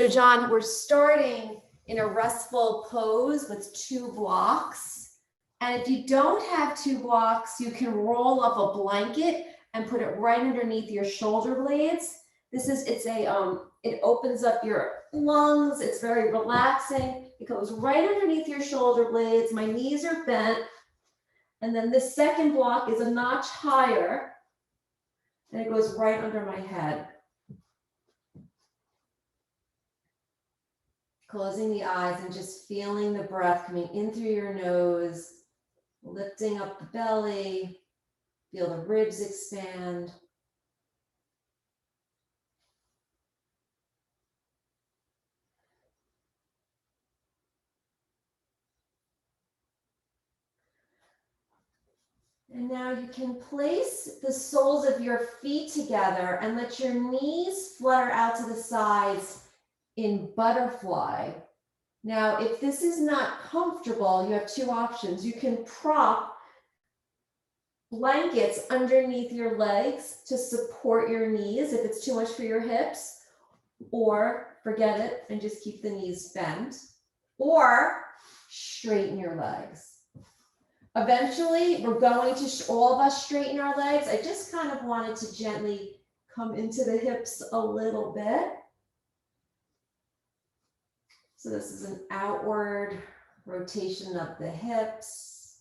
So John, we're starting in a restful pose with 2 blocks. And if you don't have 2 blocks, you can roll up a blanket and put it right underneath your shoulder blades. It opens up your lungs. It's very relaxing. It goes right underneath your shoulder blades. My knees are bent. And then the second block is a notch higher. And it goes right under my head. Closing the eyes and just feeling the breath coming in through your nose, lifting up the belly, feel the ribs expand. And now you can place the soles of your feet together and let your knees flutter out to the sides in butterfly. Now, if this is not comfortable, you have 2 options. You can prop blankets underneath your legs to support your knees if it's too much for your hips, or forget it and just keep the knees bent, or straighten your legs. Eventually, we're going to all of us straighten our legs. I just kind of wanted to gently come into the hips a little bit. So this is an outward rotation of the hips.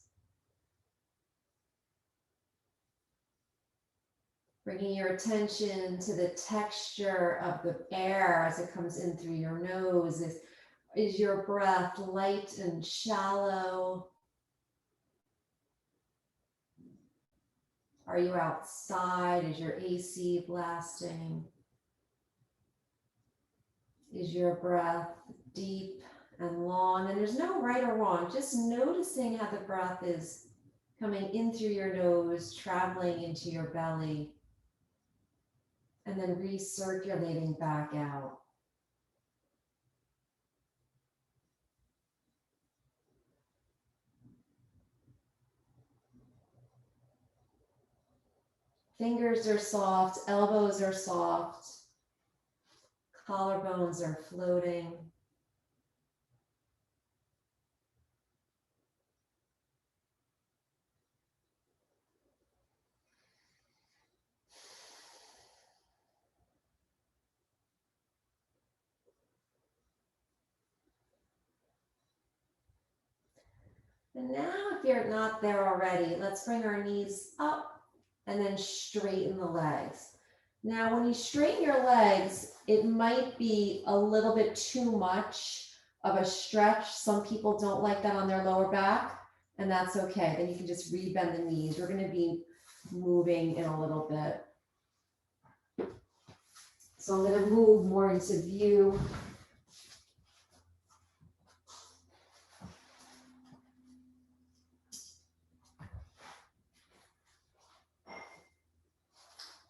Bringing your attention to the texture of the air as it comes in through your nose. Is your breath light and shallow? Are you outside? Is your AC blasting? Is your breath deep and long? And there's no right or wrong, just noticing how the breath is coming in through your nose, traveling into your belly, and then recirculating back out. Fingers are soft, elbows are soft, collarbones are floating. And now, if you're not there already, let's bring our knees up and then straighten the legs. Now, when you straighten your legs, it might be a little bit too much of a stretch. Some people don't like that on their lower back, and that's okay. Then you can just rebend the knees. We're going to be moving in a little bit. So I'm going to move more into view.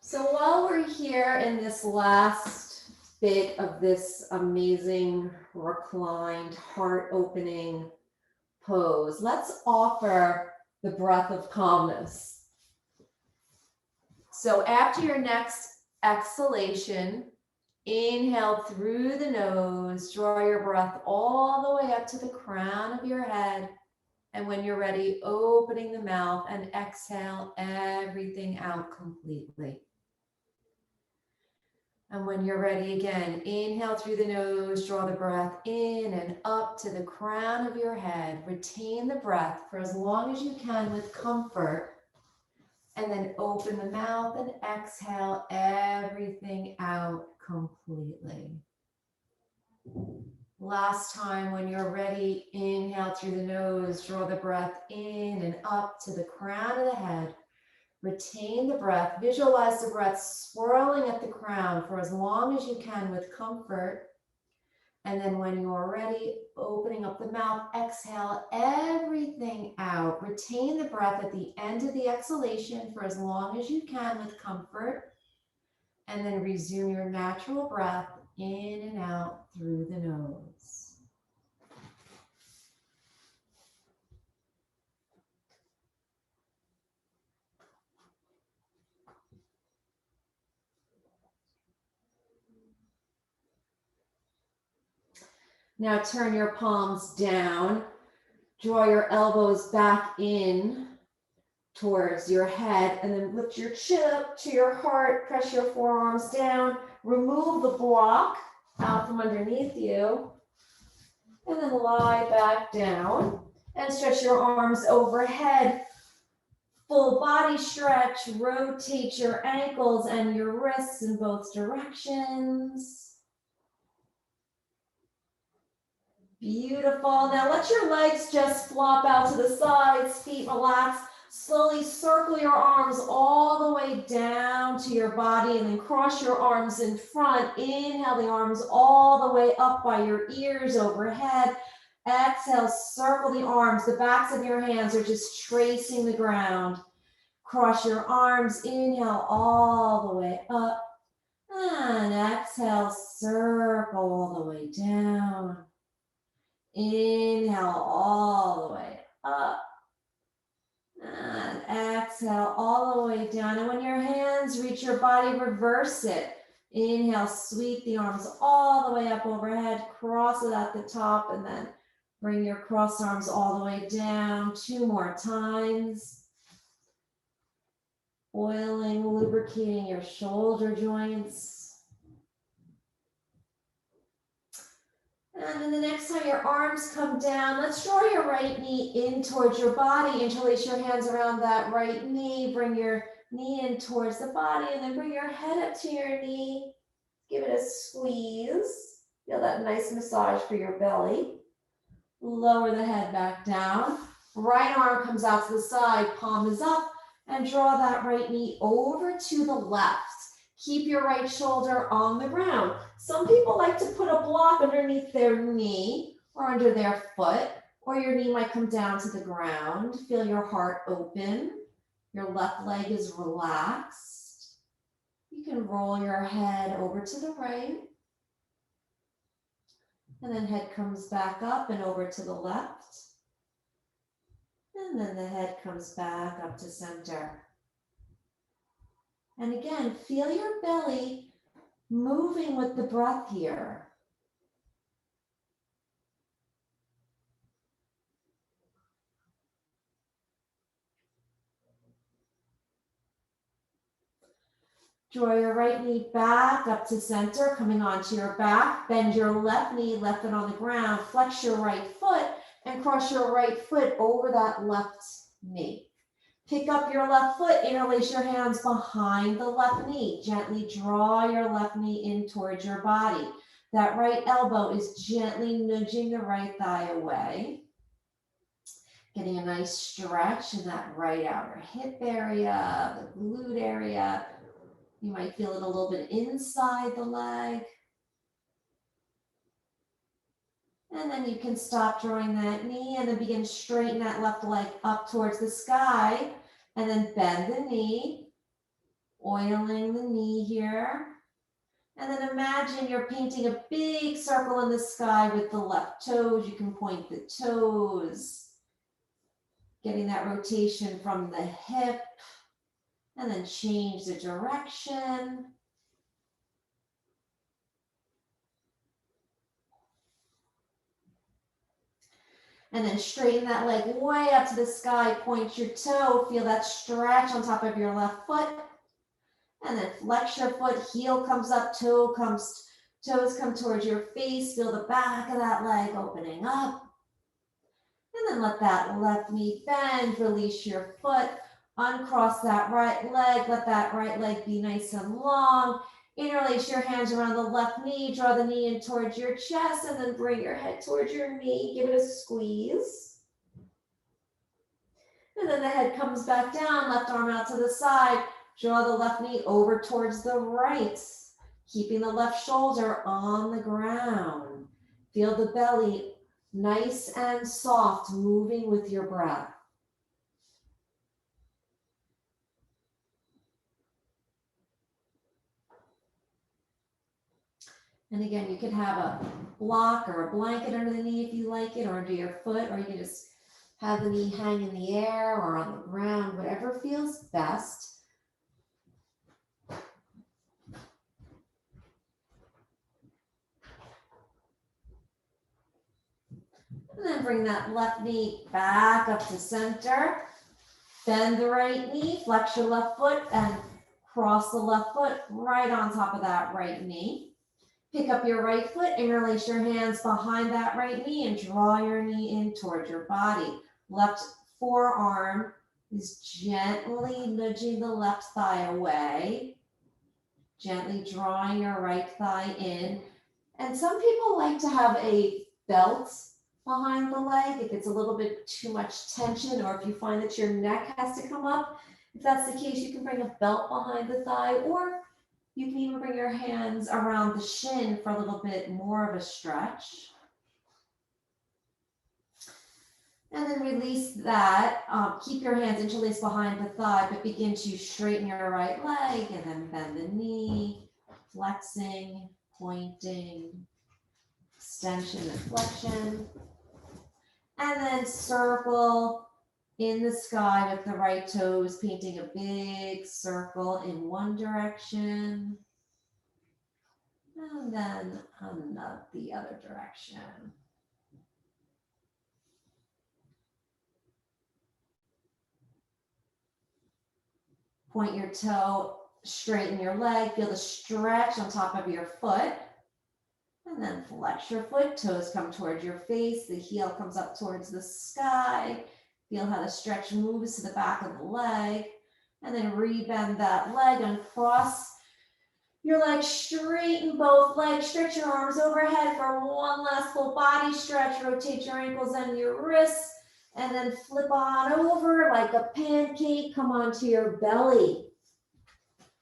So while we're here in this last bit of this amazing reclined, heart-opening pose, let's offer the breath of calmness. So after your next exhalation, inhale through the nose, draw your breath all the way up to the crown of your head. And when you're ready, opening the mouth and exhale everything out completely. And when you're ready again, inhale through the nose, draw the breath in and up to the crown of your head. Retain the breath for as long as you can with comfort. And then open the mouth and exhale everything out completely. Last time, when you're ready, inhale through the nose, draw the breath in and up to the crown of the head. Retain the breath, visualize the breath swirling at the crown for as long as you can with comfort. And then when you're ready, opening up the mouth, exhale everything out. Retain the breath at the end of the exhalation for as long as you can with comfort. And then resume your natural breath in and out through the nose. Now turn your palms down. Draw your elbows back in towards your head and then lift your chin up to your heart. Press your forearms down. Remove the block out from underneath you. And then lie back down and stretch your arms overhead. Full body stretch. Rotate your ankles and your wrists in both directions. Beautiful. Now let your legs just flop out to the sides, feet relax. Slowly circle your arms all the way down to your body and then cross your arms in front. Inhale the arms all the way up by your ears overhead. Exhale, circle the arms. The backs of your hands are just tracing the ground. Cross your arms. Inhale all the way up. And exhale, circle all the way down. Inhale all the way up. And exhale all the way down. And when your hands reach your body, reverse it. Inhale, sweep the arms all the way up overhead. Cross it at the top and then bring your crossed arms all the way down. 2 more times. Oiling, lubricating your shoulder joints. And then the next time your arms come down, let's draw your right knee in towards your body. Interlace your hands around that right knee. Bring your knee in towards the body and then bring your head up to your knee. Give it a squeeze. Feel that nice massage for your belly. Lower the head back down. Right arm comes out to the side, palm is up, and draw that right knee over to the left. Keep your right shoulder on the ground. Some people like to put a block underneath their knee or under their foot, or your knee might come down to the ground. Feel your heart open. Your left leg is relaxed. You can roll your head over to the right. And then head comes back up and over to the left. And then the head comes back up to center. And again, feel your belly moving with the breath here. Draw your right knee back up to center, coming onto your back. Bend your left knee, left foot on the ground. Flex your right foot and cross your right foot over that left knee. Pick up your left foot, interlace your hands behind the left knee. Gently draw your left knee in towards your body. That right elbow is gently nudging the right thigh away. Getting a nice stretch in that right outer hip area, the glute area. You might feel it a little bit inside the leg. And then you can stop drawing that knee and then begin to straighten that left leg up towards the sky. And then bend the knee, oiling the knee here. And then imagine you're painting a big circle in the sky with the left toes. You can point the toes. Getting that rotation from the hip. And then change the direction. And then straighten that leg way up to the sky, point your toe, feel that stretch on top of your left foot. And then flex your foot, heel comes up, toes come towards your face, feel the back of that leg opening up. And then let that left knee bend, release your foot, uncross that right leg, let that right leg be nice and long. Interlace your hands around the left knee, draw the knee in towards your chest, and then bring your head towards your knee. Give it a squeeze. And then the head comes back down, left arm out to the side. Draw the left knee over towards the right, keeping the left shoulder on the ground. Feel the belly nice and soft, moving with your breath. And again, you can have a block or a blanket under the knee if you like it, or under your foot, or you can just have the knee hang in the air or on the ground, whatever feels best. And then bring that left knee back up to center. Bend the right knee, flex your left foot, and cross the left foot right on top of that right knee. Pick up your right foot, interlace your hands behind that right knee, and draw your knee in towards your body. Left forearm is gently nudging the left thigh away, gently drawing your right thigh in. And some people like to have a belt behind the leg if it's a little bit too much tension, or if you find that your neck has to come up. If that's the case, you can bring a belt behind the thigh, or you can even bring your hands around the shin for a little bit more of a stretch. And then release that. Keep your hands interlaced behind the thigh, but begin to straighten your right leg and then bend the knee, flexing, pointing, extension and flexion. And then circle in the sky with the right toes, painting a big circle in one direction. And then the other direction. Point your toe, straighten your leg, feel the stretch on top of your foot. And then flex your foot, toes come towards your face, the heel comes up towards the sky. Feel how the stretch moves to the back of the leg. And then rebend that leg and cross your legs, straighten both legs, stretch your arms overhead for one last full body stretch. Rotate your ankles and your wrists, and then flip on over like a pancake. Come onto your belly.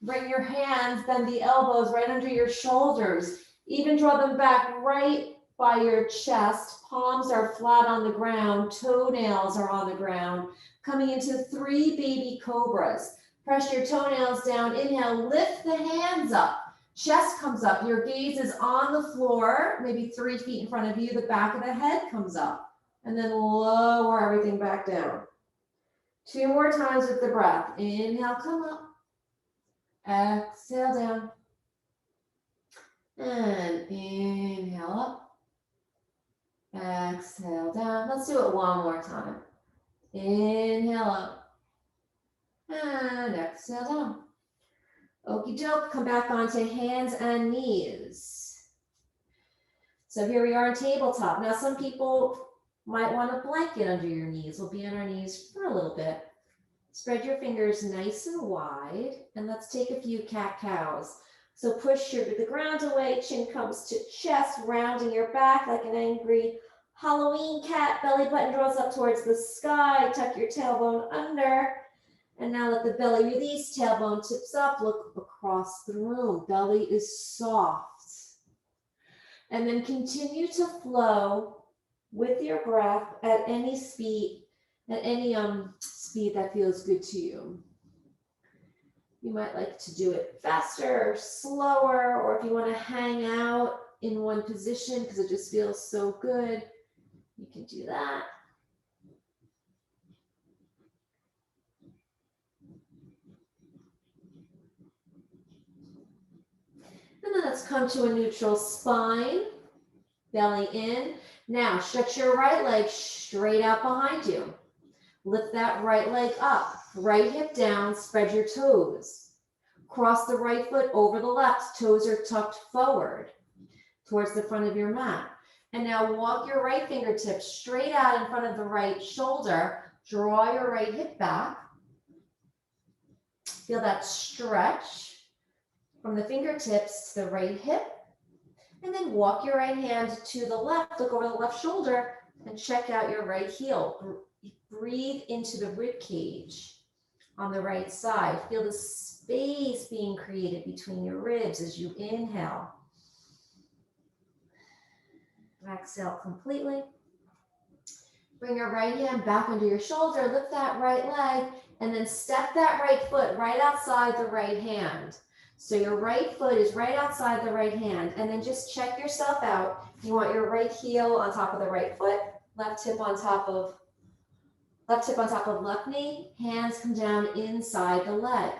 Bring your hands, bend the elbows right under your shoulders. Even draw them back right by your chest. Palms are flat on the ground. Toenails are on the ground. Coming into 3 baby cobras. Press your toenails down. Inhale, lift the hands up. Chest comes up. Your gaze is on the floor, maybe 3 feet in front of you. The back of the head comes up. And then lower everything back down. 2 more times with the breath. Inhale, come up. Exhale down. And inhale up. Exhale down. Let's do it one more time. Inhale up. And exhale down. Okie doke, come back onto hands and knees. So here we are on tabletop. Now some people might want a blanket under your knees. We'll be on our knees for a little bit. Spread your fingers nice and wide, and let's take a few cat-cows. So push the ground away, chin comes to chest, rounding your back like an angry Halloween cat. Belly button draws up towards the sky. Tuck your tailbone under. And now let the belly release, tailbone tips up, look across the room. Belly is soft. And then continue to flow with your breath at any speed, speed that feels good to you. You might like to do it faster or slower, or if you want to hang out in one position because it just feels so good, you can do that. And then let's come to a neutral spine, belly in. Now stretch your right leg straight out behind you. Lift that right leg up, right hip down, spread your toes. Cross the right foot over the left, toes are tucked forward towards the front of your mat. And now walk your right fingertips straight out in front of the right shoulder. Draw your right hip back. Feel that stretch from the fingertips to the right hip. And then walk your right hand to the left, look over the left shoulder, and check out your right heel. Breathe into the rib cage on the right side. Feel the space being created between your ribs as you inhale. Exhale completely. Bring your right hand back under your shoulder, lift that right leg, and then step that right foot right outside the right hand. So your right foot is right outside the right hand, and then just check yourself out. You want your right heel on top of the right foot, left hip on top of left knee, hands come down inside the leg.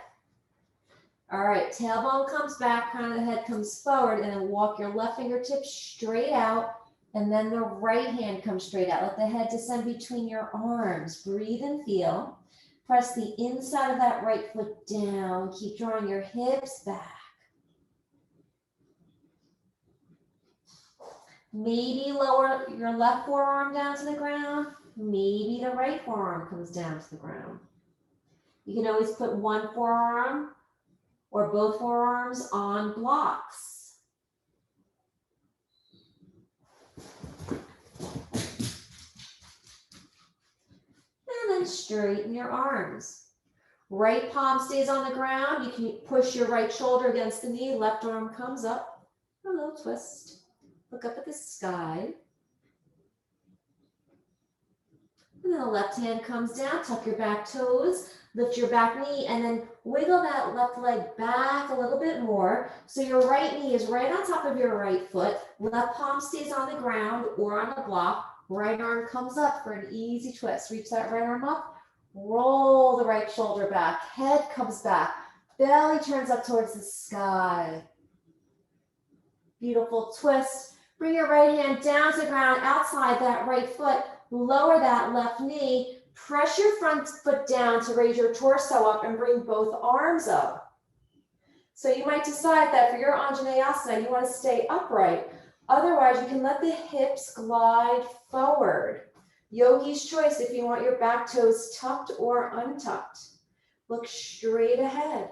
All right, tailbone comes back, crown of the head comes forward, and then walk your left fingertips straight out And then the right hand comes straight out. Let the head descend between your arms. Breathe and feel. Press the inside of that right foot down. Keep drawing your hips back. Maybe lower your left forearm down to the ground. Maybe the right forearm comes down to the ground. You can always put one forearm or both forearms on blocks. And then straighten your arms. Right palm stays on the ground. You can push your right shoulder against the knee. Left arm comes up. A little twist. Look up at the sky. And then the left hand comes down. Tuck your back toes. Lift your back knee and then wiggle that left leg back a little bit more. So your right knee is right on top of your right foot. Left palm stays on the ground or on the block. Right arm comes up for an easy twist. Reach that right arm up. Roll the right shoulder back. Head comes back. Belly turns up towards the sky. Beautiful twist. Bring your right hand down to the ground outside that right foot. Lower that left knee. Press your front foot down to raise your torso up and bring both arms up. So you might decide that for your Anjaneyasana, you want to stay upright. Otherwise, you can let the hips glide forward. Yogi's choice if you want your back toes tucked or untucked. Look straight ahead.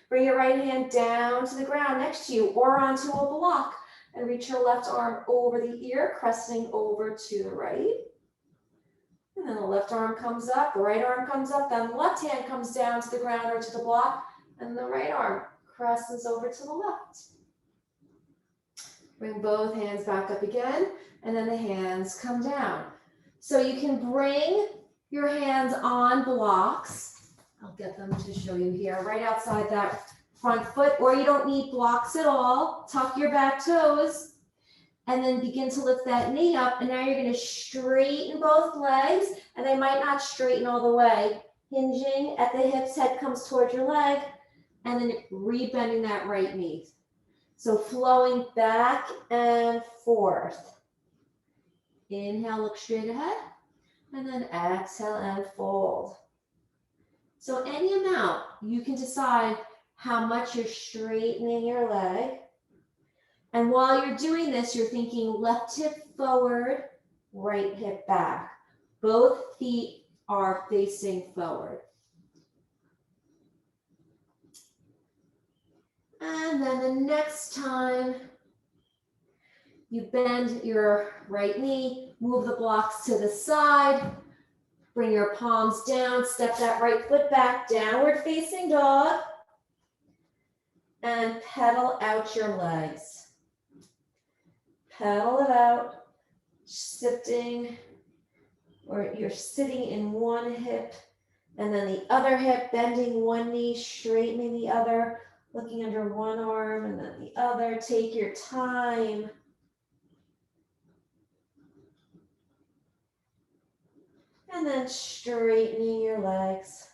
Bring your right hand down to the ground next to you or onto a block and reach your left arm over the ear, cresting over to the right. And then the left arm comes up, the right arm comes up, then the left hand comes down to the ground or to the block, and the right arm crosses over to the left. Bring both hands back up again, and then the hands come down. So you can bring your hands on blocks. I'll get them to show you here, right outside that front foot, or you don't need blocks at all. Tuck your back toes, and then begin to lift that knee up. And now you're going to straighten both legs, and they might not straighten all the way. Hinging at the hips, head comes towards your leg, and then rebending that right knee. So flowing back and forth. Inhale, look straight ahead, and then exhale and fold. So any amount, you can decide how much you're straightening your leg. And while you're doing this, you're thinking left hip forward, right hip back. Both feet are facing forward. And then the next time you bend your right knee, move the blocks to the side, bring your palms down, step that right foot back, downward facing dog, and pedal out your legs. Pedal it out, shifting, or you're sitting in one hip, and then the other hip, bending one knee, straightening the other, looking under one arm and then the other. Take your time. And then straightening your legs.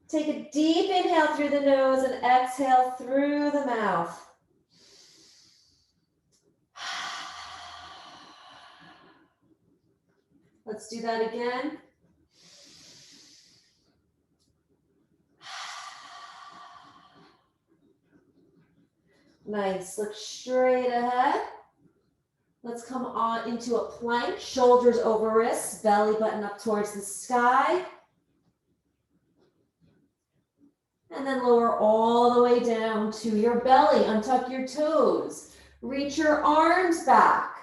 Take a deep inhale through the nose and exhale through the mouth. Let's do that again. Nice, look straight ahead. Let's come on into a plank, shoulders over wrists, belly button up towards the sky. And then lower all the way down to your belly, untuck your toes. Reach your arms back.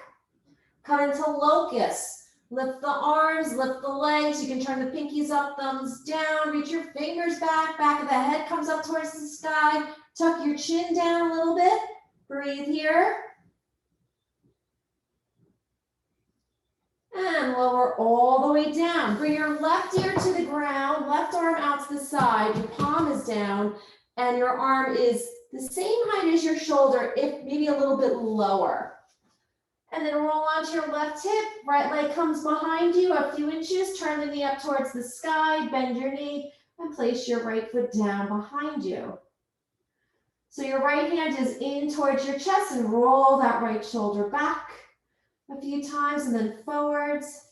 Come into locust. Lift the arms, lift the legs. You can turn the pinkies up, thumbs down. Reach your fingers back. Back of the head comes up towards the sky. Tuck your chin down a little bit. Breathe here. And lower all the way down. Bring your left ear to the ground, left arm out to the side. Your palm is down, and your arm is the same height as your shoulder, if maybe a little bit lower. And then roll onto your left hip. Right leg comes behind you a few inches. Turn the knee up towards the sky. Bend your knee and place your right foot down behind you. So your right hand is in towards your chest and roll that right shoulder back a few times and then forwards.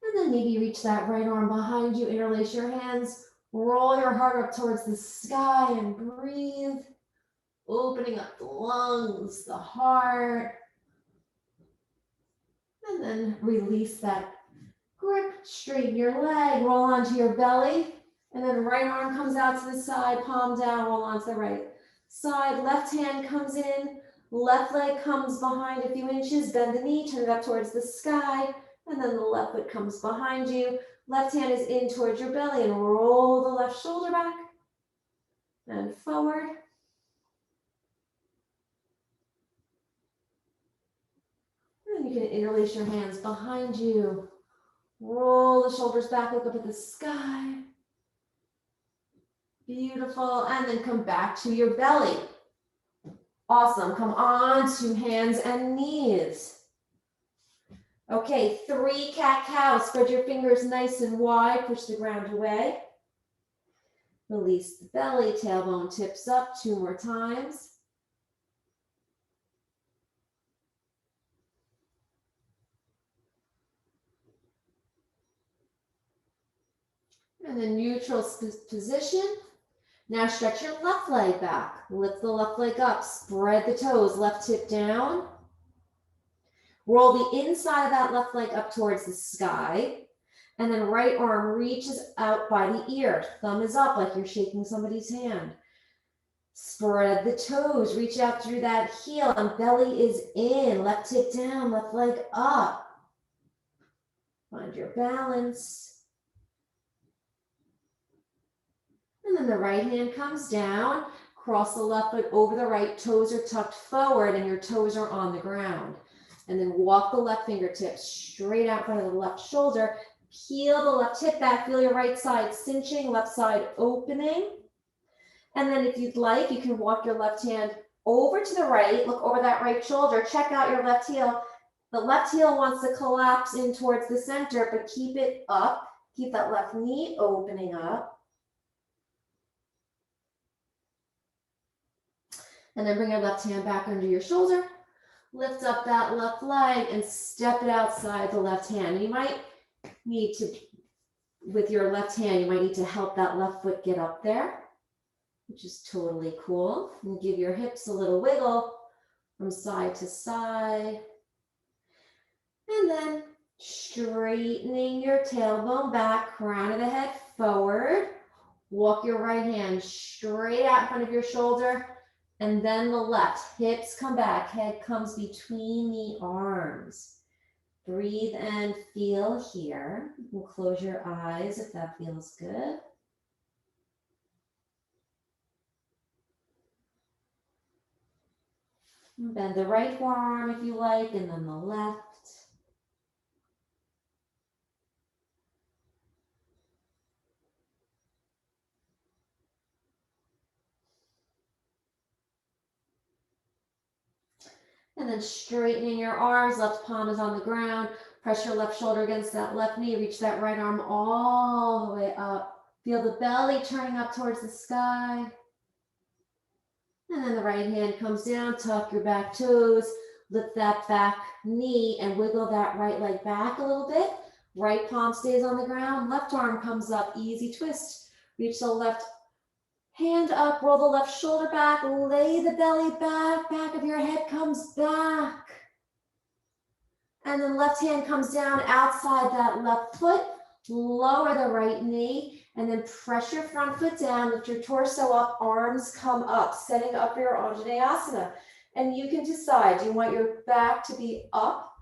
And then maybe reach that right arm behind you, interlace your hands, roll your heart up towards the sky and breathe, opening up the lungs, the heart. And then release that grip, straighten your leg, roll onto your belly, and then right arm comes out to the side, palm down, roll onto the right side. Left hand comes in, left leg comes behind a few inches, bend the knee, turn it up towards the sky, and then the left foot comes behind you. Left hand is in towards your belly and roll the left shoulder back and forward. And you can interlace your hands behind you. Roll the shoulders back, look up at the sky. Beautiful. And then come back to your belly. Awesome. Come on to hands and knees. Okay, 3 cat-cow. Spread your fingers nice and wide. Push the ground away. Release the belly. Tailbone tips up 2 more times. And then neutral position. Now stretch your left leg back. Lift the left leg up. Spread the toes. Left hip down. Roll the inside of that left leg up towards the sky. And then right arm reaches out by the ear. Thumb is up like you're shaking somebody's hand. Spread the toes. Reach out through that heel and belly is in. Left hip down. Left leg up. Find your balance. And then the right hand comes down, cross the left foot over the right, toes are tucked forward and your toes are on the ground. And then walk the left fingertips straight out in front of the left shoulder, peel the left hip back, feel your right side cinching, left side opening. And then if you'd like, you can walk your left hand over to the right, look over that right shoulder, check out your left heel. The left heel wants to collapse in towards the center, but keep it up, keep that left knee opening up. And then bring your left hand back under your shoulder. Lift up that left leg and step it outside the left hand. And you might need to, with your left hand, you might need to help that left foot get up there, which is totally cool. And give your hips a little wiggle from side to side. And then straightening your tailbone back, crown of the head forward. Walk your right hand straight out in front of your shoulder. And then the left, hips come back, head comes between the arms. Breathe and feel here. You can close your eyes if that feels good. Bend the right forearm if you like, and then the left. And then straightening your arms, left palm is on the ground. Press your left shoulder against that left knee. Reach that right arm all the way up. Feel the belly turning up towards the sky. And then the right hand comes down, tuck your back toes, lift that back knee and wiggle that right leg back a little bit. Right palm stays on the ground, left arm comes up, easy twist. Reach the left hand up, roll the left shoulder back, lay the belly back, back of your head comes back. And then left hand comes down outside that left foot, lower the right knee, and then press your front foot down, lift your torso up, arms come up, setting up your Anjaneyasana. And you can decide, do you want your back to be up?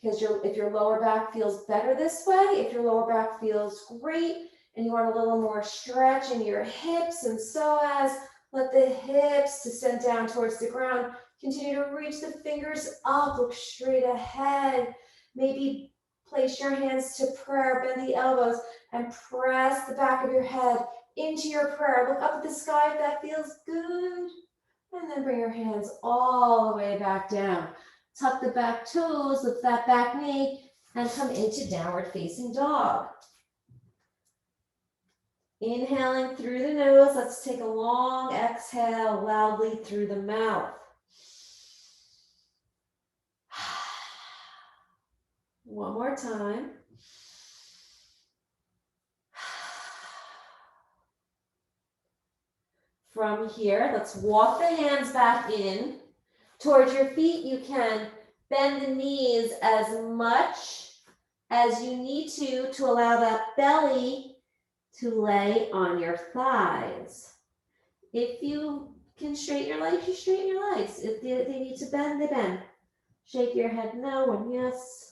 Because if your lower back feels better this way, if your lower back feels great, and you want a little more stretch in your hips and psoas, let the hips descend down towards the ground. Continue to reach the fingers up, look straight ahead. Maybe place your hands to prayer, bend the elbows, and press the back of your head into your prayer. Look up at the sky if that feels good. And then bring your hands all the way back down. Tuck the back toes, lift that back knee, and come into downward facing dog. Inhaling through the nose. Let's take a long exhale loudly through the mouth. One more time. From here, let's walk the hands back in towards your feet. You can bend the knees as much as you need to allow that belly to lay on your thighs. If you can straighten your legs, you straighten your legs. If they need to bend, they bend. Shake your head no and yes.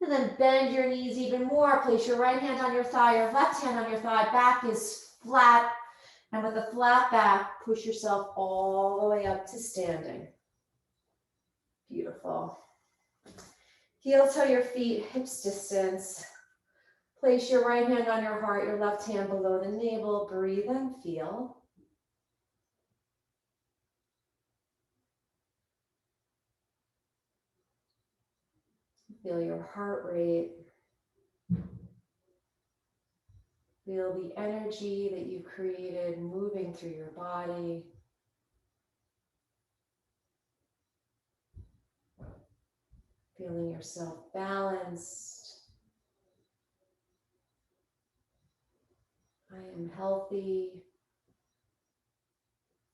And then bend your knees even more. Place your right hand on your thigh, your left hand on your thigh. Back is flat. And with a flat back, push yourself all the way up to standing. Beautiful. Heel toe your feet, hips distance. Place your right hand on your heart, your left hand below the navel. Breathe and feel. Feel your heart rate. Feel the energy that you've created moving through your body. Feeling yourself balanced. I am healthy.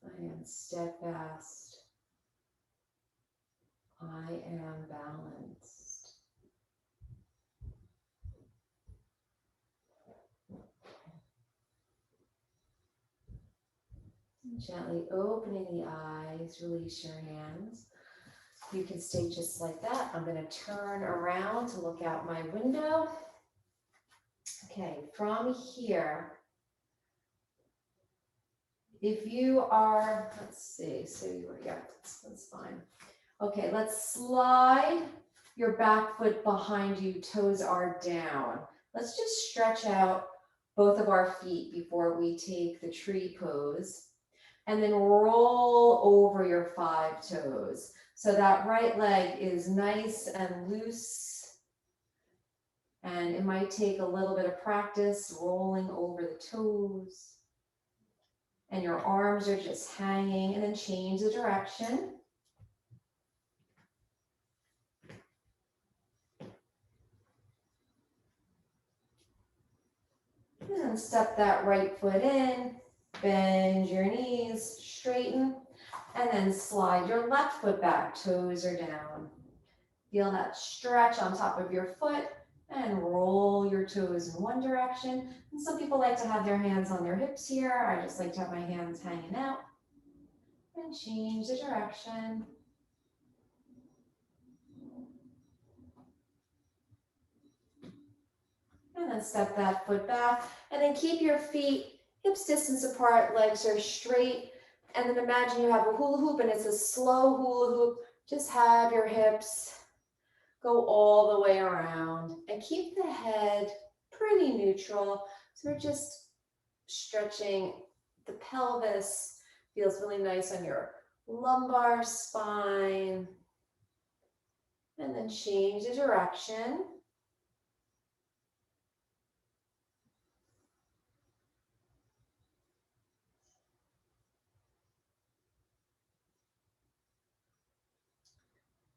I am steadfast. I am balanced. Gently opening the eyes, release your hands. You can stay just like that. I'm going to turn around to look out my window. Okay, from here, if you are, let's see, so you were, yeah, that's fine. Okay, let's slide your back foot behind you, toes are down. Let's just stretch out both of our feet before we take the tree pose. And then roll over your 5 toes. So that right leg is nice and loose. And it might take a little bit of practice rolling over the toes. And your arms are just hanging, and then change the direction. And then step that right foot in, bend your knees, straighten, and then slide your left foot back, toes are down. Feel that stretch on top of your foot and roll your toes in one direction. And some people like to have their hands on their hips here. I just like to have my hands hanging out. And change the direction. And then step that foot back. And then keep your feet hips distance apart, legs are straight. And then imagine you have a hula hoop and it's a slow hula hoop. Just have your hips go all the way around and keep the head pretty neutral. So we're just stretching the pelvis. Feels really nice on your lumbar spine. And then change the direction.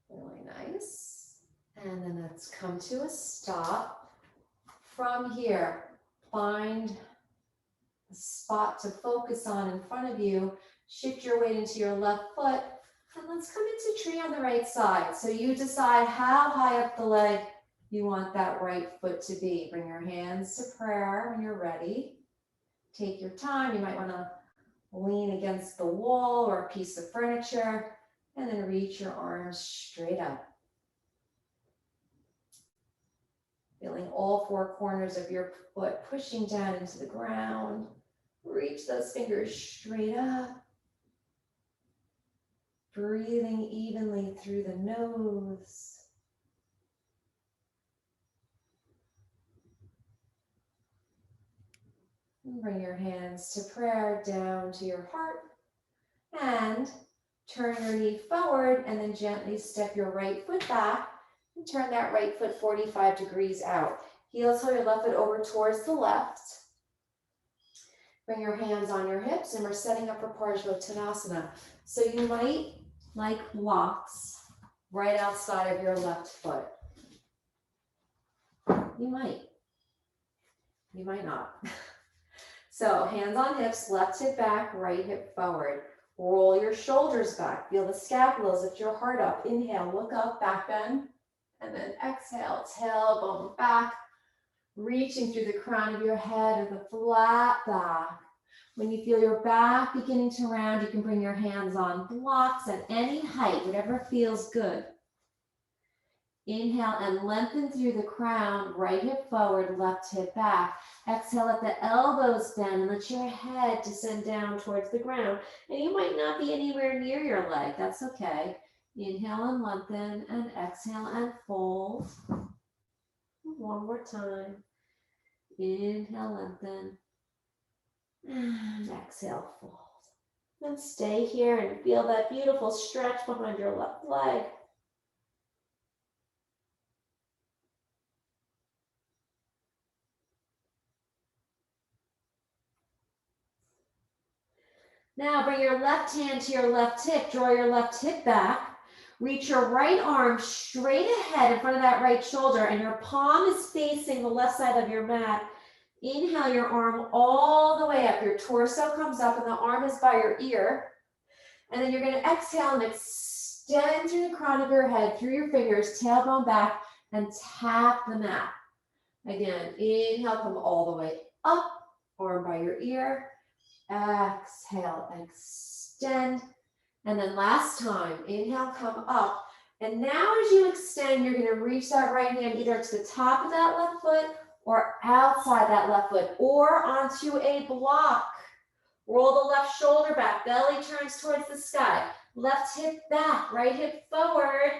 Really nice. And then let's come to a stop. From here, find a spot to focus on in front of you. Shift your weight into your left foot. And let's come into tree on the right side. So you decide how high up the leg you want that right foot to be. Bring your hands to prayer when you're ready. Take your time. You might want to lean against the wall or a piece of furniture. And then reach your arms straight up. Feeling all 4 corners of your foot pushing down into the ground. Reach those fingers straight up. Breathing evenly through the nose. And bring your hands to prayer down to your heart. And turn your knee forward and then gently step your right foot back And turn that right foot 45 degrees out. Heel toe your left foot over towards the left. Bring your hands on your hips, and we're setting up for Parsvottanasana. So you might like blocks right outside of your left foot. You might. You might not. So hands on hips, left hip back, right hip forward. Roll your shoulders back. Feel the scapulas, lift your heart up. Inhale, look up, back bend. And then exhale, tailbone back. Reaching through the crown of your head with a flat back. When you feel your back beginning to round, you can bring your hands on blocks at any height, whatever feels good. Inhale and lengthen through the crown, right hip forward, left hip back. Exhale, let the elbows bend and let your head descend down towards the ground. And you might not be anywhere near your leg, that's okay. Inhale and lengthen, and exhale and fold. One more time. Inhale, lengthen, and exhale, fold. And stay here and feel that beautiful stretch behind your left leg. Now bring your left hand to your left hip, draw your left hip back, reach your right arm straight ahead in front of that right shoulder, and your palm is facing the left side of your mat. Inhale your arm all the way up, your torso comes up and the arm is by your ear. And then you're gonna exhale and extend through the crown of your head, through your fingers, tailbone back, and tap the mat. Again, inhale, come all the way up, arm by your ear. Exhale, extend. And then last time, inhale, come up. And now as you extend, you're gonna reach that right hand either to the top of that left foot or outside that left foot or onto a block. Roll the left shoulder back, belly turns towards the sky. Left hip back, right hip forward.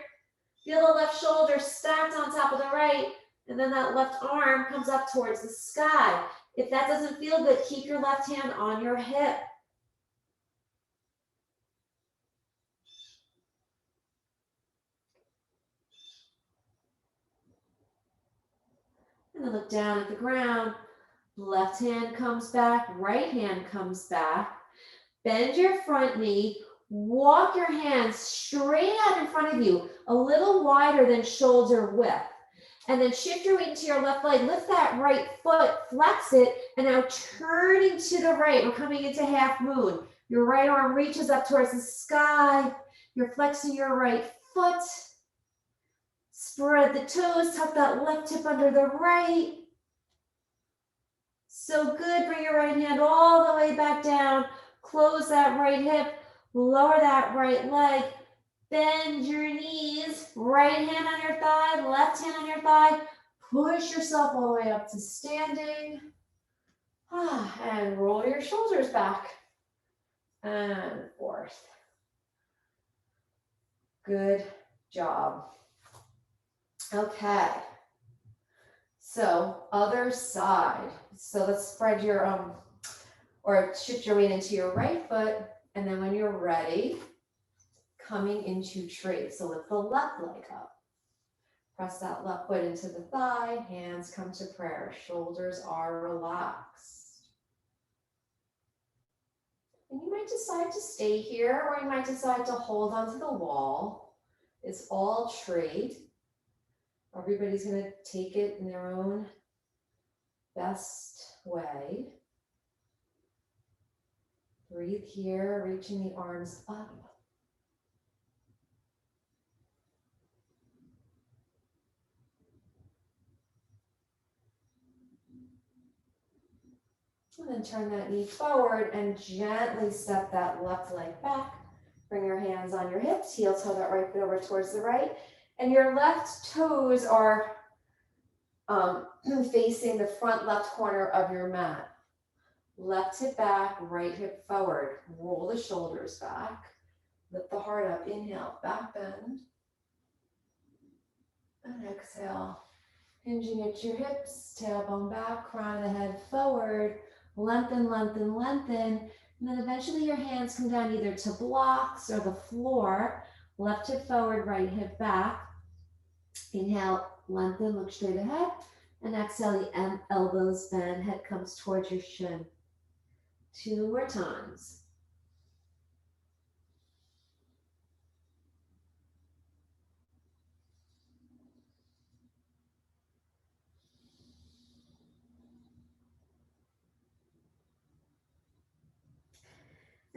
Feel the left shoulder stacked on top of the right, and then that left arm comes up towards the sky. If that doesn't feel good, keep your left hand on your hip. And then look down at the ground. Left hand comes back, right hand comes back. Bend your front knee. Walk your hands straight out in front of you, a little wider than shoulder width. And then shift your weight into your left leg. Lift that right foot, flex it, and now turning to the right. We're coming into half moon. Your right arm reaches up towards the sky. You're flexing your right foot. Spread the toes, tuck that left hip under the right. So good, bring your right hand all the way back down. Close that right hip, lower that right leg. Bend your knees, right hand on your thigh, left hand on your thigh. Push yourself all the way up to standing. And roll your shoulders back. And forth. Good job. Okay. So other side. So let's spread your, or shift your weight into your right foot. And then when you're ready, coming into tree. So lift the left leg up. Press that left foot into the thigh. Hands come to prayer. Shoulders are relaxed. And you might decide to stay here, or you might decide to hold onto the wall. It's all tree. Everybody's going to take it in their own best way. Breathe here, reaching the arms up. And then turn that knee forward and gently step that left leg back. Bring your hands on your hips, heel toe that right foot over towards the right. And your left toes are facing the front left corner of your mat. Left hip back, right hip forward. Roll the shoulders back. Lift the heart up. Inhale, back bend. And exhale. Hinging at your hips, tailbone back, crown of the head forward. Lengthen, lengthen, lengthen. And then eventually your hands come down either to blocks or the floor. Left hip forward, right hip back. Inhale, lengthen, look straight ahead. And exhale, the elbows bend, head comes towards your shin. 2 more times.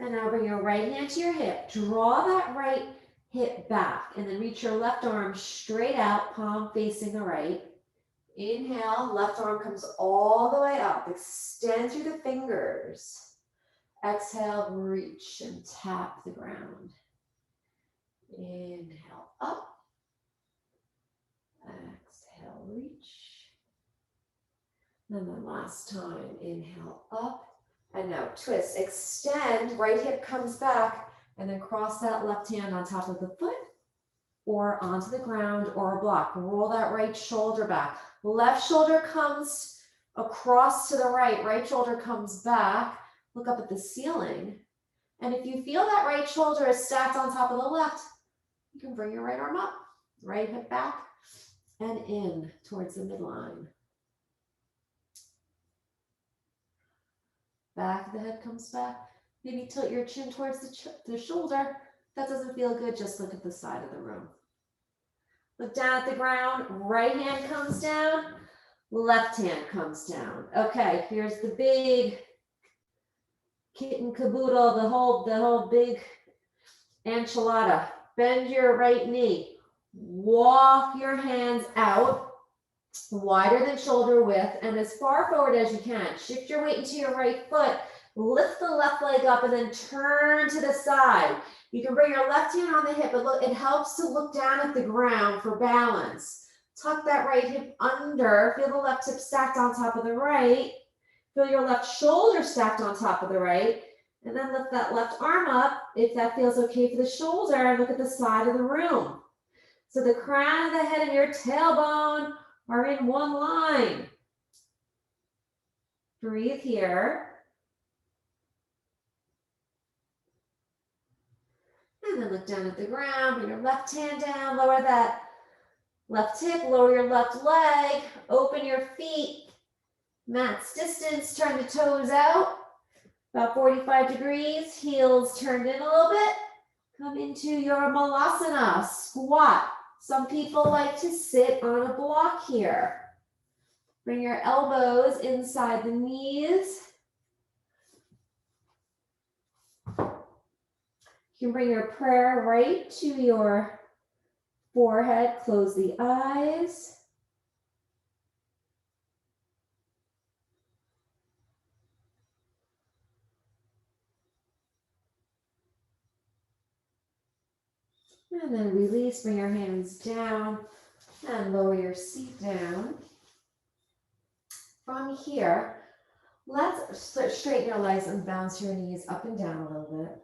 And now bring your right hand to your hip. Draw that right hip back and then reach your left arm straight out, palm facing the right. Inhale, left arm comes all the way up. Extend through the fingers. Exhale, reach and tap the ground. Inhale, up. Exhale, reach. And then last time, inhale, up. And now twist, extend, right hip comes back, and then cross that left hand on top of the foot or onto the ground or a block. Roll that right shoulder back. Left shoulder comes across to the right, right shoulder comes back. Look up at the ceiling. And if you feel that right shoulder is stacked on top of the left, you can bring your right arm up, right hip back, and in towards the midline. Back of the head comes back. Maybe tilt your chin towards the shoulder. If that doesn't feel good, just look at the side of the room. Look down at the ground. Right hand comes down. Left hand comes down. Okay, here's the big kit and caboodle, the whole big enchilada. Bend your right knee. Walk your hands out wider than shoulder width and as far forward as you can. Shift your weight into your right foot. Lift the left leg up and then turn to the side. You can bring your left hand on the hip, but look, it helps to look down at the ground for balance. Tuck that right hip under. Feel the left hip stacked on top of the right. Feel your left shoulder stacked on top of the right. And then lift that left arm up if that feels okay for the shoulder. And look at the side of the room. So the crown of the head and your tailbone are in one line. Breathe here. And then look down at the ground, bring your left hand down, lower that left hip, lower your left leg, open your feet, mat's distance, turn the toes out, about 45 degrees, heels turned in a little bit. Come into your malasana, squat. Some people like to sit on a block here. Bring your elbows inside the knees. You can bring your prayer right to your forehead. Close the eyes. And then release, bring your hands down and lower your seat down. From here, let's straighten your legs and bounce your knees up and down a little bit.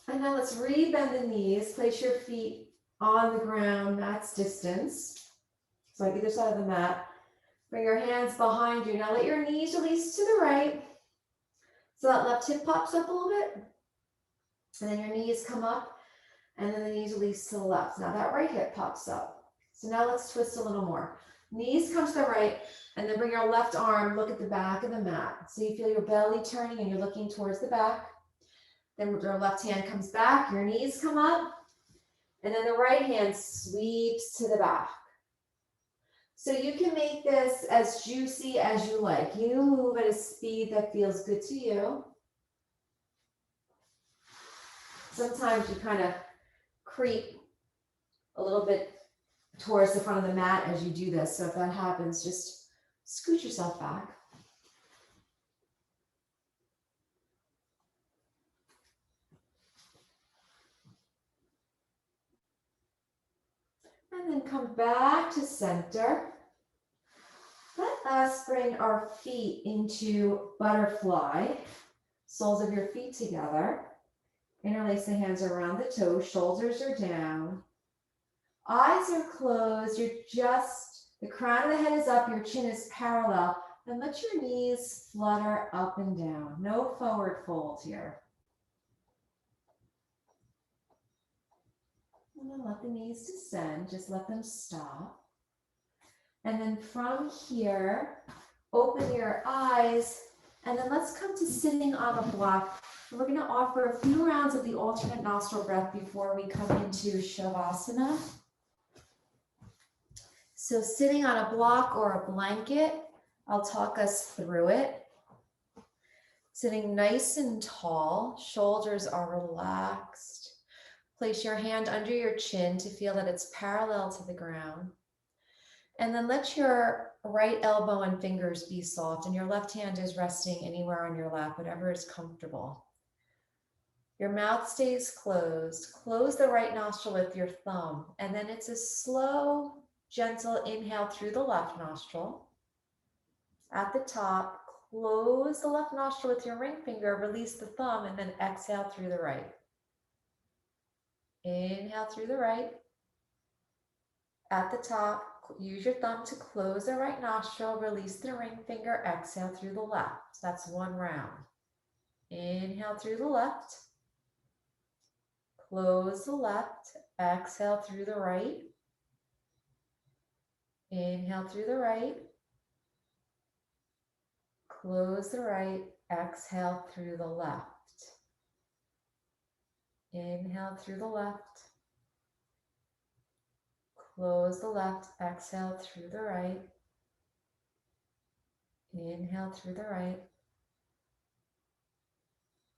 And now let's re-bend the knees. Place your feet on the ground, mat's distance. So on either side of the mat. Bring your hands behind you. Now let your knees release to the right. So that left hip pops up a little bit. And then your knees come up. And then the knees release to the left. Now that right hip pops up. So now let's twist a little more. Knees come to the right. And then bring your left arm, look at the back of the mat. So you feel your belly turning and you're looking towards the back. Then your left hand comes back, your knees come up, and then the right hand sweeps to the back. So you can make this as juicy as you like. You move at a speed that feels good to you. Sometimes you kind of creep a little bit towards the front of the mat as you do this. So if that happens, just scoot yourself back. And then come back to center. Let us bring our feet into butterfly. Soles of your feet together. Interlace the hands around the toes. Shoulders are down. Eyes are closed. The crown of the head is up. Your chin is parallel. And let your knees flutter up and down. No forward fold here. And then let the knees descend, just let them stop. And then from here, open your eyes, and then let's come to sitting on a block. We're going to offer a few rounds of the alternate nostril breath before we come into Shavasana. So sitting on a block or a blanket, I'll talk us through it. Sitting nice and tall, shoulders are relaxed. Place your hand under your chin to feel that it's parallel to the ground. And then let your right elbow and fingers be soft, and your left hand is resting anywhere on your lap, whatever is comfortable. Your mouth stays closed. Close the right nostril with your thumb, and then it's a slow, gentle inhale through the left nostril. At the top, close the left nostril with your ring finger, release the thumb, and then exhale through the right. Inhale through the right. At the top, use your thumb to close the right nostril, release the ring finger, exhale through the left. That's one round. Inhale through the left. Close the left, exhale through the right. Inhale through the right. Close the right, exhale through the left. Inhale through the left. Close the left, exhale through the right. Inhale through the right.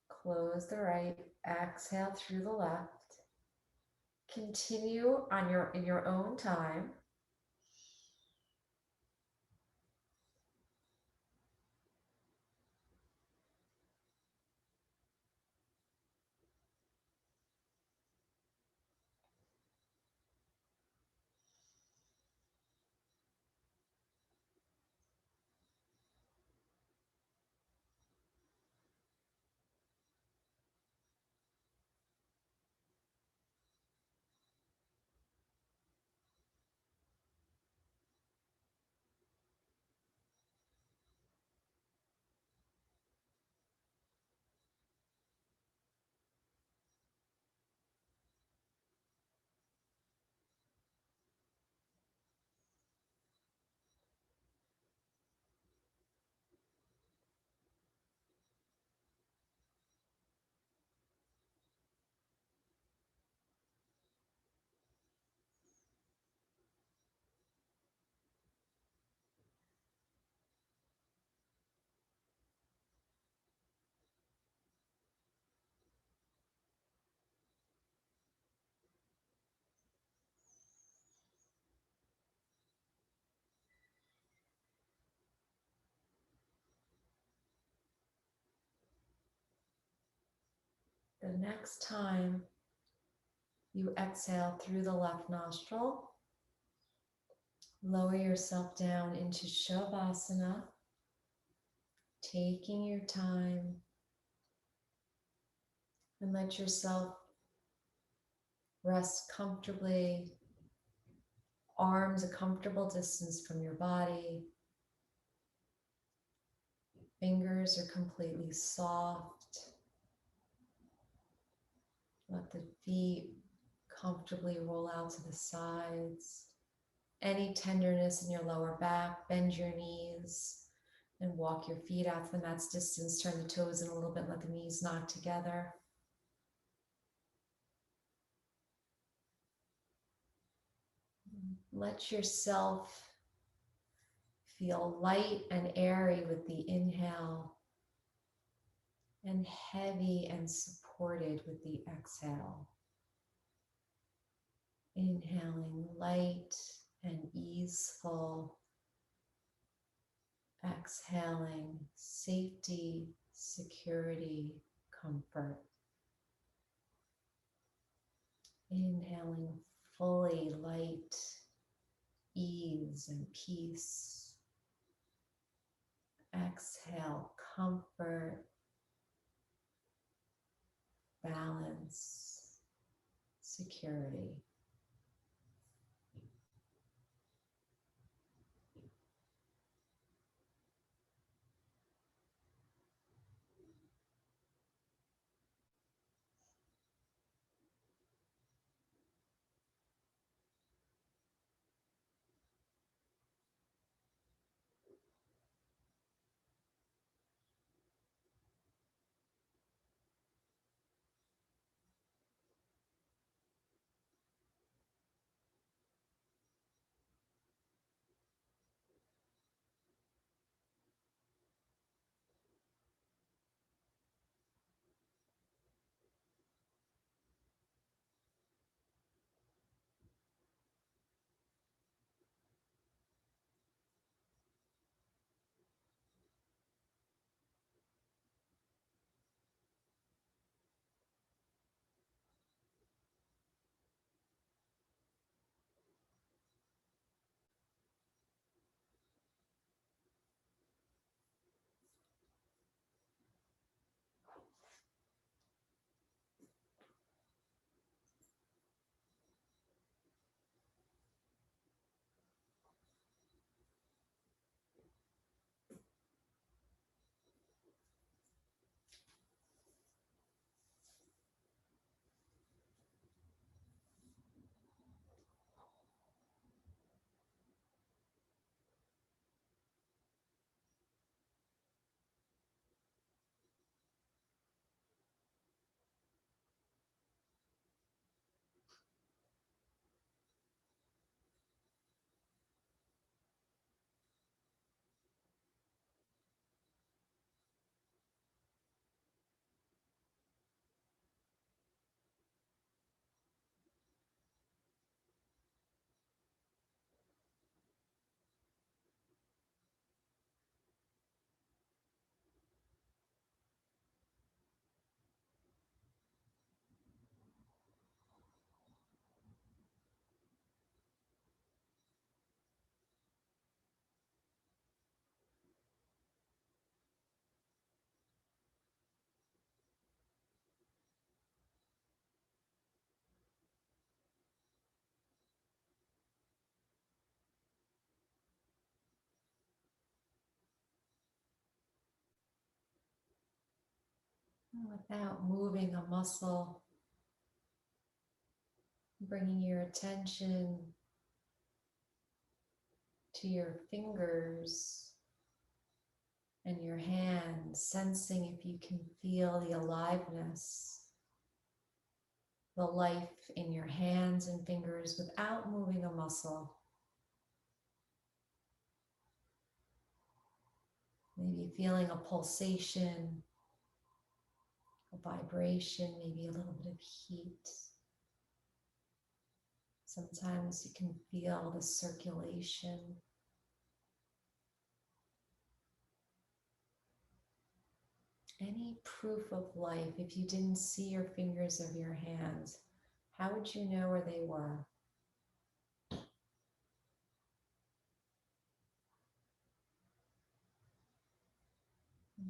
Close the right, exhale through the left. Continue in your own time. The next time you exhale through the left nostril, lower yourself down into Shavasana, taking your time, and let yourself rest comfortably, arms a comfortable distance from your body. Fingers are completely soft. Let the feet comfortably roll out to the sides. Any tenderness in your lower back, bend your knees and walk your feet out to the mat's distance. Turn the toes in a little bit, let the knees knock together. Let yourself feel light and airy with the inhale and heavy and supported with the exhale. Inhaling light and easeful. Exhaling safety, security, comfort. Inhaling fully light, ease and peace. Exhale comfort, balance, security. without moving a muscle. Bringing your attention to your fingers and your hands, sensing if you can feel the aliveness, the life in your hands and fingers without moving a muscle. Maybe feeling a pulsation, a vibration, maybe a little bit of heat. Sometimes you can feel the circulation. Any proof of life, if you didn't see your fingers of your hands, how would you know where they were?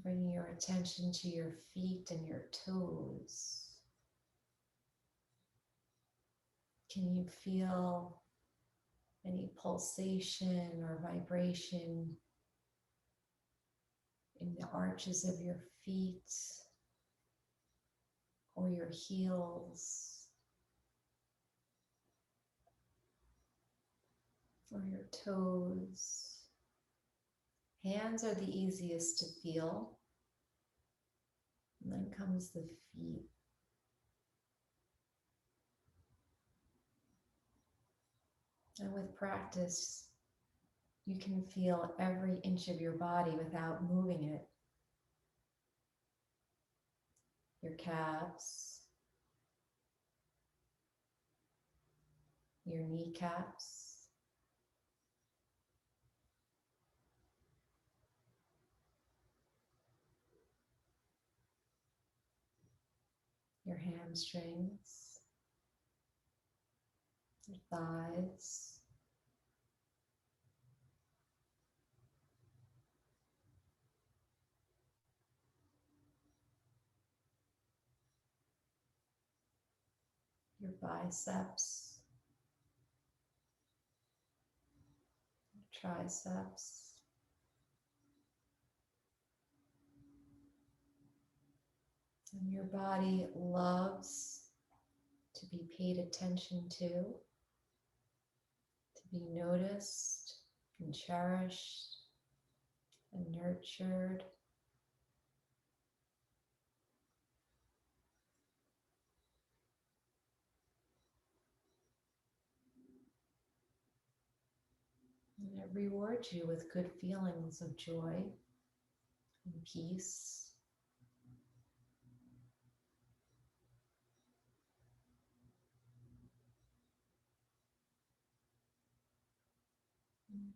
Bringing your attention to your feet and your toes. Can you feel any pulsation or vibration in the arches of your feet or your heels or your toes? Hands are the easiest to feel, and then comes the feet. And with practice, you can feel every inch of your body without moving it. Your calves, your kneecaps, your hamstrings, your thighs, your biceps, your triceps, and your body loves to be paid attention to be noticed and cherished and nurtured. And it rewards you with good feelings of joy and peace.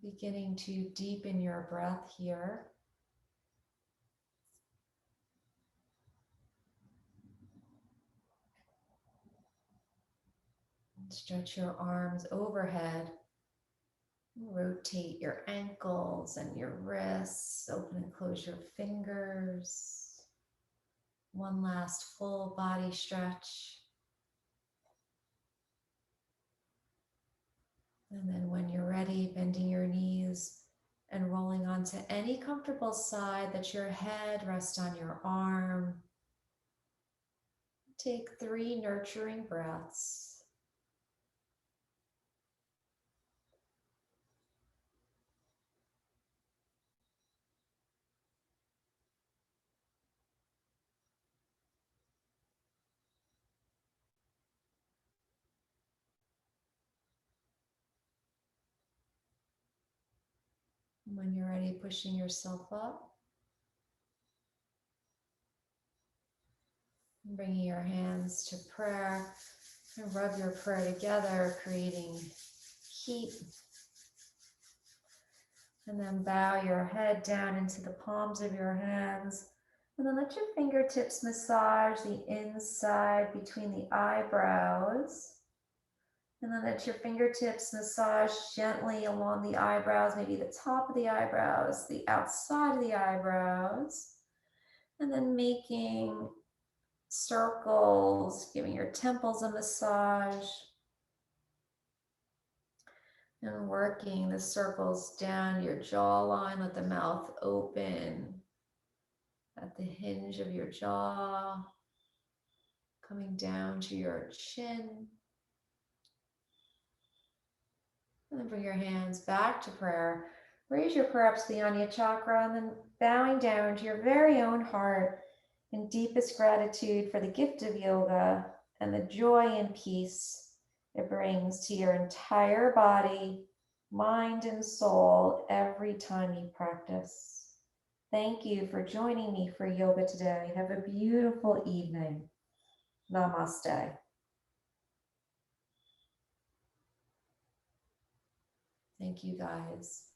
Beginning to deepen your breath here. Stretch your arms overhead. Rotate your ankles and your wrists. Open and close your fingers. One last full body stretch. And then when you're ready, bending your knees and rolling onto any comfortable side that your head rests on your arm. Take 3 nurturing breaths. When you're ready, pushing yourself up. Bringing your hands to prayer and rub your prayer together, creating heat. And then bow your head down into the palms of your hands. And then let your fingertips massage the inside between the eyebrows. And then let your fingertips massage gently along the eyebrows, maybe the top of the eyebrows, the outside of the eyebrows. And then making circles, giving your temples a massage. And working the circles down your jawline, let the mouth open at the hinge of your jaw, coming down to your chin. And then bring your hands back to prayer. Raise your prayer up to the Ajna chakra and then bowing down to your very own heart in deepest gratitude for the gift of yoga and the joy and peace it brings to your entire body, mind, and soul every time you practice. Thank you for joining me for yoga today. Have a beautiful evening. Namaste. Thank you, guys.